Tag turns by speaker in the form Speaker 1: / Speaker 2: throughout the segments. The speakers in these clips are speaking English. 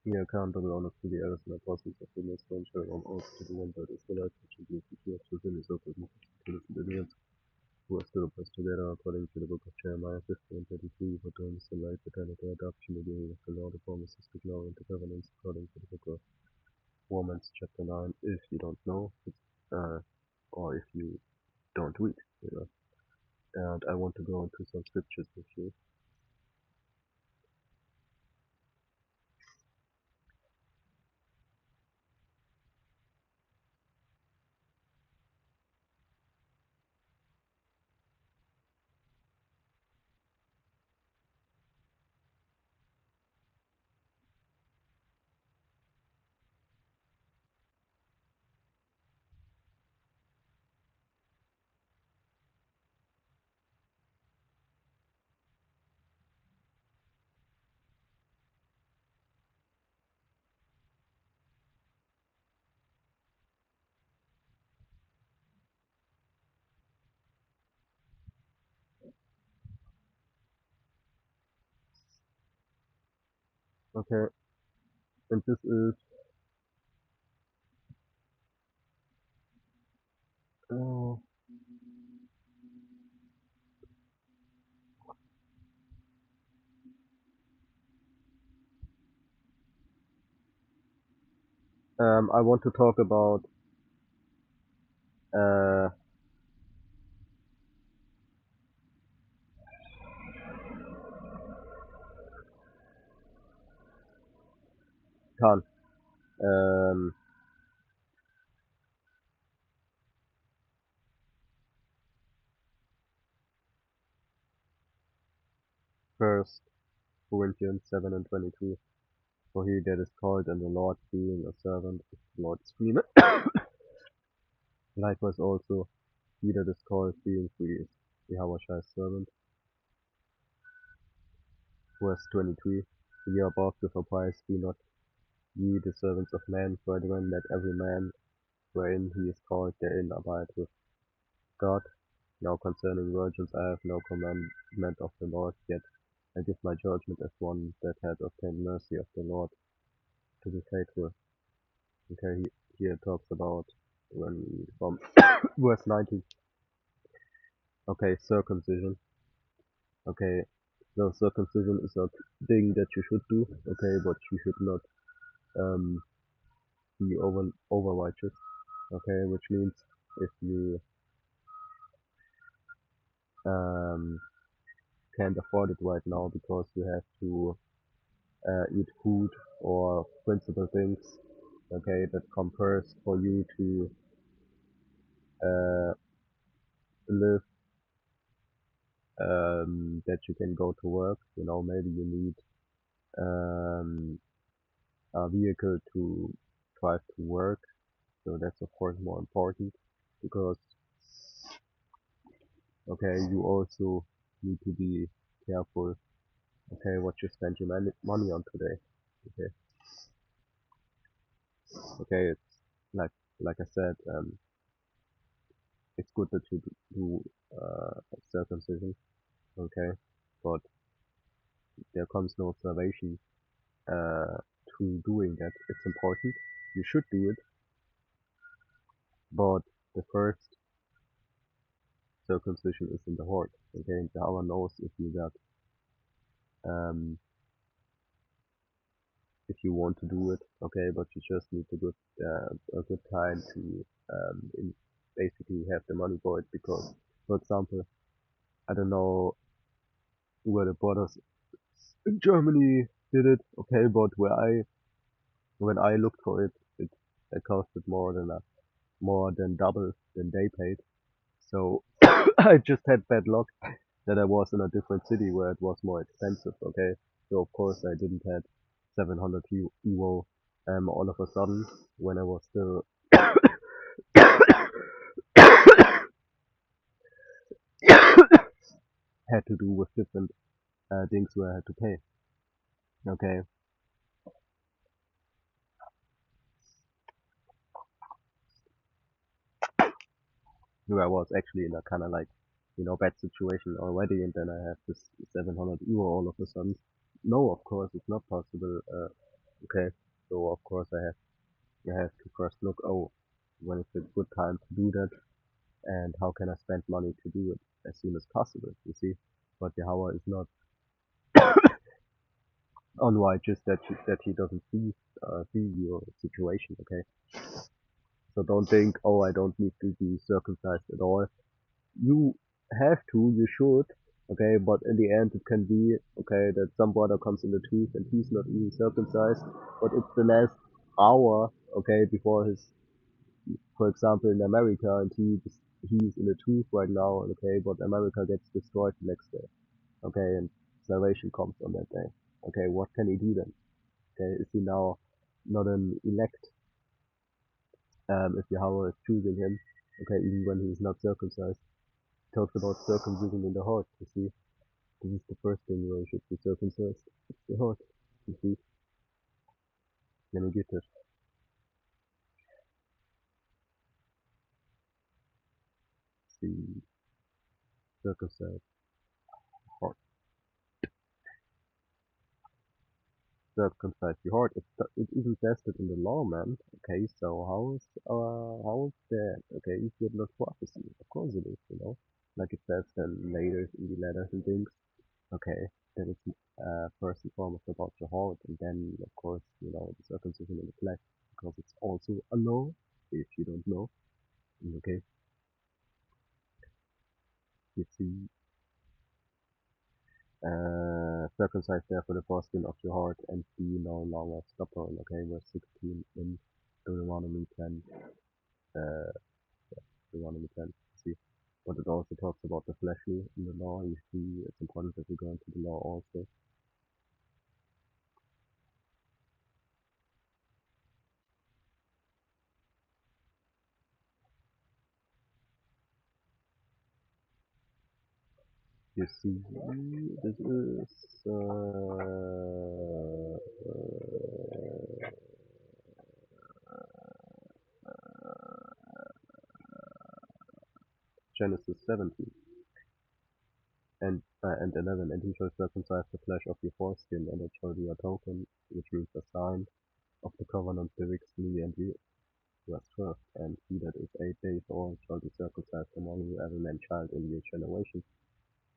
Speaker 1: Here accountable honors to the errors and apostles of the most showing on oath to the one that is the light which includes the two of children is open to the civilians who are still opposed together according to the book of Jeremiah 50 and 33, for to whom is the light, eternity, adoption, the giving of the Lord, the promises, the glory, and the covenants according to the book of Romans chapter 9, if you don't know, uh, or if you don't read, you know. And I want to go into some scriptures with you. Okay, and this is, uh, I want to talk about, uh, Khan. Um, First Corinthians 7 and 22. For he that is called in the Lord being a servant is the Lord's freeman. Likewise also he that is called being free is Yahweh's servant. Verse 23. Ye are bought with a price, be not ye the servants of men, brethren, let every man wherein he is called therein abide with God. Now concerning virgins I have no commandment of the Lord, yet I give my judgment as one that hath obtained mercy of the Lord to be faithful. Okay, here it talks about when from verse 19. Okay, circumcision. Okay, so circumcision is a thing that you should do. Okay, but you should not um be over righteous. Okay, which means if you um can't afford it right now because you have to eat food or principal things, okay, that come first for you to uh live, that you can go to work. You know, maybe you need um a vehicle to drive to work. So that's of course more important because, okay, you also need to be careful, okay, what you spend your money on today. Okay, okay, it's like I said, it's good that you do circumcision, okay, but there comes no salvation uh, to doing that. It's important, you should do it, but the first circumcision is in the heart. Okay, and Yahweh knows if you got um, if you want to do it, okay, but you just need a good time to basically have the money for it because, for example, I don't know where the brothers in Germany did it, okay, but when I looked for it, it costed more than double than they paid. So I just had bad luck that I was in a different city where it was more expensive, okay? So of course I didn't have 700 euro all of a sudden when I was still had to do with different things where I had to pay, okay? Where I was actually in a kind of like, bad situation already and then I have this 700 euro all of a sudden. No, of course it's not possible. Okay, so of course I have to first look, oh, when is a good time to do that, and how can I spend money to do it as soon as possible, you see? But Yahweh is not unrighteous that he doesn't see your situation, okay? So don't think, oh, I don't need to be circumcised at all. You have to, you should, okay, but in the end it can be, okay, that some brother comes in the truth and he's not even circumcised, but it's the last hour, okay, before his, for example, in America, and he's in the truth right now, okay, but America gets destroyed the next day, okay, and salvation comes on that day. Okay, what can he do then? Okay, is he now not an elect, if Yahweh is choosing him, okay, even when he is not circumcised? Talks about circumcision in the heart, you see. This is the first thing where you should be circumcised. It's the heart, you see. Let me get it. See, circumcised heart. Circumcised your heart. It even says that in the law, man. Okay, so how's that? Okay, is it not prophecy? Of course it is, you know. Like it says then later in the letters and things. Okay, that it's first and foremost about your heart, and then of course, you know, the circumcision in the flesh, because it's also a law, if you don't know. Okay, you see, circumcise therefore the foreskin of your heart and be no longer stubborn. Okay, verse 16 in Deuteronomy 10. Uh, Deuteronomy 10. See, but it also talks about the fleshly in the law. You see, it's important that we go into the law also. You see, this is Genesis 17 and 11. And he shall circumcise the flesh of your foreskin, and it shall be a token, which means a sign of the covenant betwixt me and you. Verse 12. And he that is 8 days old shall be circumcised among you, every man child in your generation.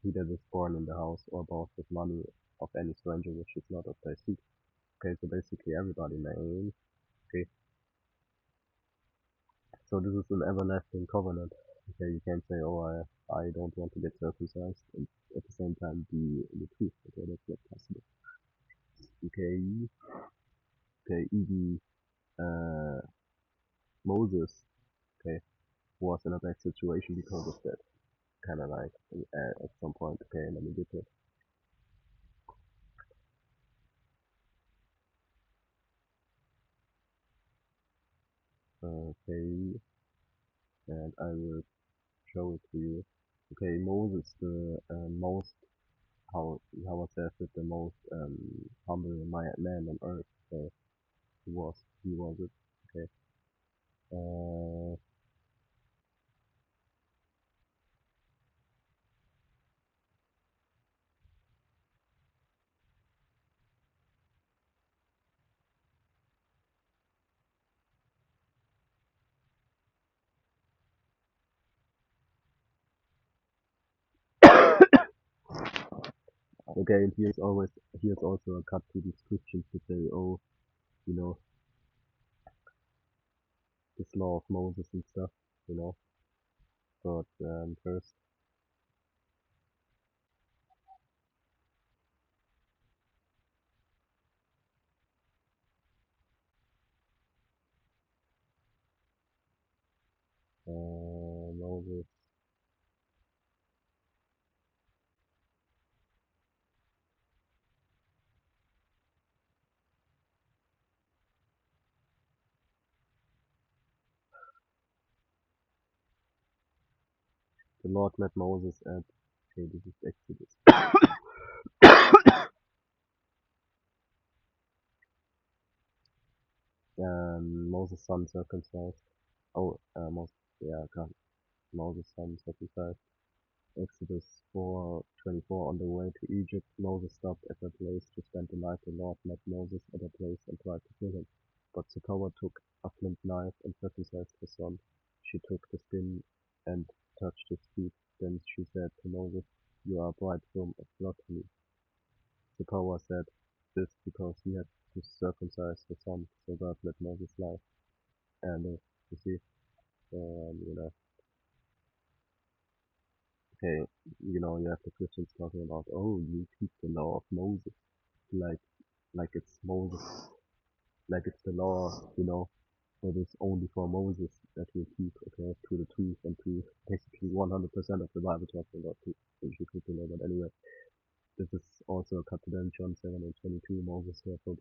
Speaker 1: He that is born in the house or bought with money of any stranger which is not of thy seed. Okay, so basically everybody, man. Okay, so this is an everlasting covenant. Okay, you can't say, oh, I don't want to get circumcised, and at the same time be in the truth. Okay, that's not possible. Okay, okay, even uh, Moses, okay, was in a bad situation because of that. Kind of like at some point. Okay, let me get it. Okay, and I will show it to you. Okay, Moses, the most how I said it, the most humble man on earth. Okay, he was it. Okay, uh, okay, and here's also a cut to these Christians to say, oh, you know, this law of Moses and stuff, you know. But first, Moses, the Lord met Moses at, okay, this is Exodus. Moses' son circumcised. Oh, Moses, yeah, God, Moses' son circumcised. Exodus 4:24. On the way to Egypt, Moses stopped at a place to spend the night. The Lord met Moses at a place and tried to kill him. But Zipporah took a flint knife and circumcised her son. She took the skin and touched his feet. Then she said to Moses, "You are a bridegroom of blood to me." Zipporah said this because he had to circumcise her son, so God let Moses live. And you see, you know, okay, you have the Christians talking about, oh, you keep the law of Moses, like, like it's Moses, like it's the law, that is only for Moses that we keep, okay, to the truth and to basically 100% of the Bible talking about truth. So you should know, but anyway, this is also a cut to them, John 7 and 22. Moses therefore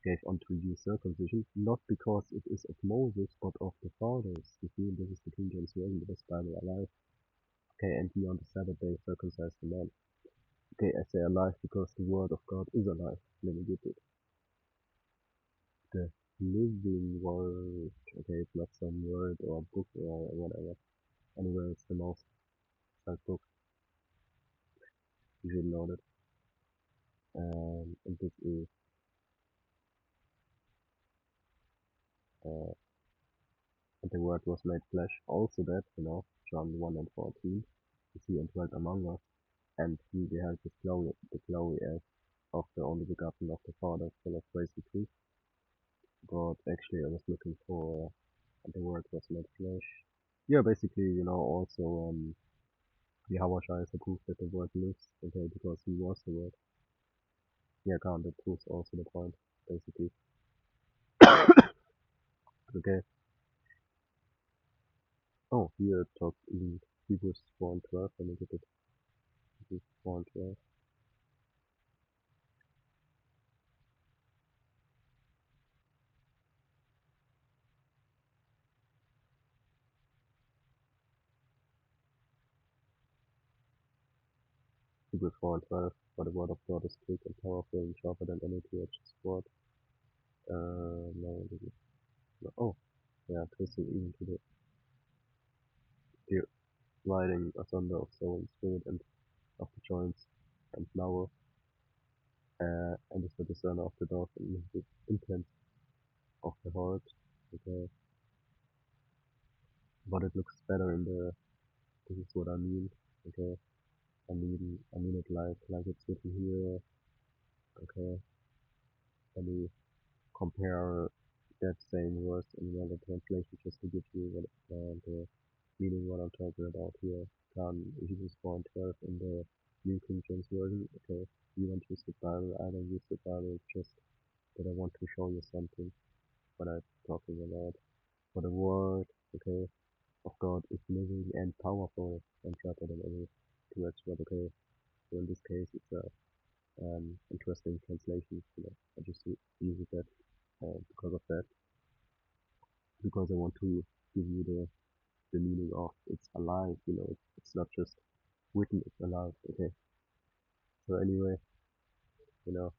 Speaker 1: gave unto you circumcision, not because it is of Moses, but of the fathers. You see, this is the King James Version, the best Bible alive. Okay, and he on the Sabbath day circumcised the man. Okay, I say alive because the word of God is alive. Let me get it. The living word. Okay, it's not some word or book or whatever. Anyway, it's the most self book. You should know that. And this is uh, and the word was made flesh. Also that, John 1 and 14. You see, and dwelt among us, and we beheld his glory, the glory as of the only begotten of the Father, full of grace and truth. But actually, I was looking for the word was made flesh. Yeah, basically, also, Yahweh is the proof that the word lives, okay, because he was the word. Yeah, can't, that proves also the point, basically. Okay. Oh, here it talks in Hebrews 4 and 12, let me get it. Hebrews 4 and 12. Hebrews 4 and 12. For the word of God is quick and powerful and sharper than any two-edged sword. No, this is, no, oh, yeah, piercing even to the dividing asunder of soul and spirit and of the joints and marrow, and is the discerner of the thoughts and the intent of the heart. Okay, but it looks better in the. This is what I mean. Okay, I mean it like it's written here. Okay, let me compare that same verse in another translation just to give you the meaning what I'm talking about here. Hebrews 4 and 12 in the New King James Version. Okay, you don't use the Bible, I don't use the Bible, it's just that I want to show you something what I'm talking about. For the word, okay, of God is living and powerful and sharper than any two-edged sword. Okay, so in this case, it's a interesting translation. I just use it that because of that, because I want to give you the meaning of it's alive. It's not just written, it's alive. Okay. So anyway, you know,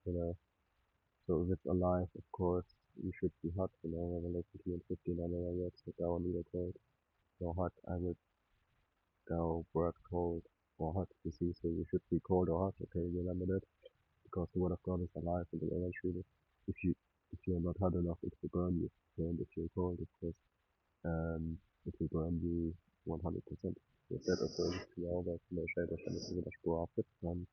Speaker 1: you know. So if it's alive, of course, you should be hot. Revelation 2 and 15. I never yet sit down neither cold nor hot. I will go word cold or hot. You see, so you should be cold or hot. Okay, remember that because the word of God is alive and will eventually, if you if you're not hot enough, it will burn you. Okay, and if you're cold, of course, it will burn you 100%. With that, according to our Measure wahrscheinlich sogar Spur abgetan.